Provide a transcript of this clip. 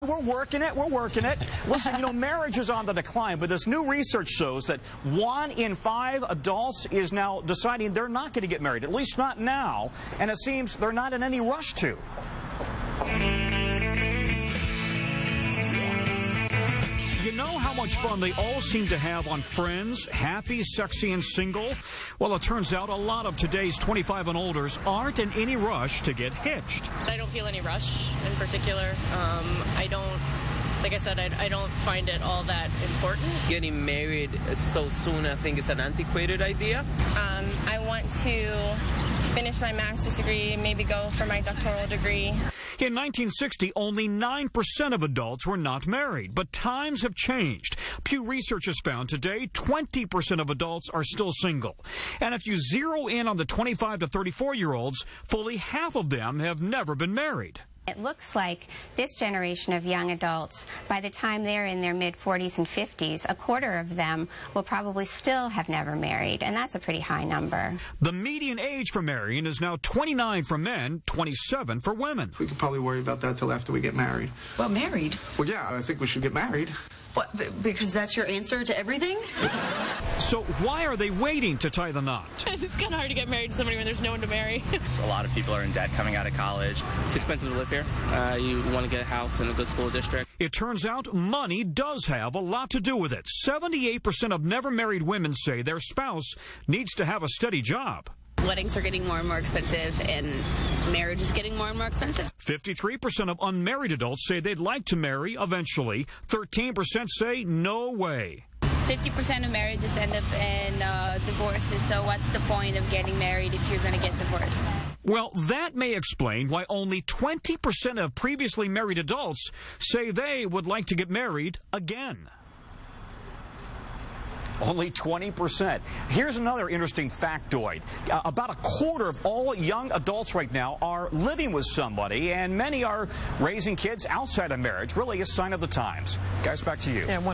we're working it. We're working it. Listen, you know, marriage is on the decline, but this new research shows that 1 in 5 adults is now deciding they're not going to get married, at least not now, and it seems they're not in any rush to. You know how much fun they all seem to have on Friends, happy, sexy, and single? Well, it turns out a lot of today's 25 and olders aren't in any rush to get hitched. I don't feel any rush in particular. Like I said, I don't find it all that important. Getting married so soon, I think, is an antiquated idea. I want to finish my master's degree, maybe go for my doctoral degree. In 1960, only 9% of adults were not married, but times have changed. Pew Research has found today 20% of adults are still single. And if you zero in on the 25 to 34-year-olds, fully half of them have never been married. It looks like this generation of young adults, by the time they're in their mid-40s and 50s, a quarter of them will probably still have never married, and that's a pretty high number. The median age for marrying is now 29 for men, 27 for women. We could probably worry about that till after we get married. Well, married? Well, yeah, I think we should get married. What, because that's your answer to everything? So why are they waiting to tie the knot? It's kind of hard to get married to somebody when there's no one to marry. A lot of people are in debt coming out of college. It's expensive to live here. You want to get a house in a good school district. It turns out money does have a lot to do with it. 78% of never married women say their spouse needs to have a steady job. Weddings are getting more and more expensive, and marriage is getting more and more expensive. 53% of unmarried adults say they'd like to marry eventually. 13% say no way. 50% of marriages end up in divorces, so what's the point of getting married if you're going to get divorced? Well, that may explain why only 20% of previously married adults say they would like to get married again. Only 20%. Here's another interesting factoid. About a quarter of all young adults right now are living with somebody, and many are raising kids outside of marriage. Really a sign of the times. Guys, back to you.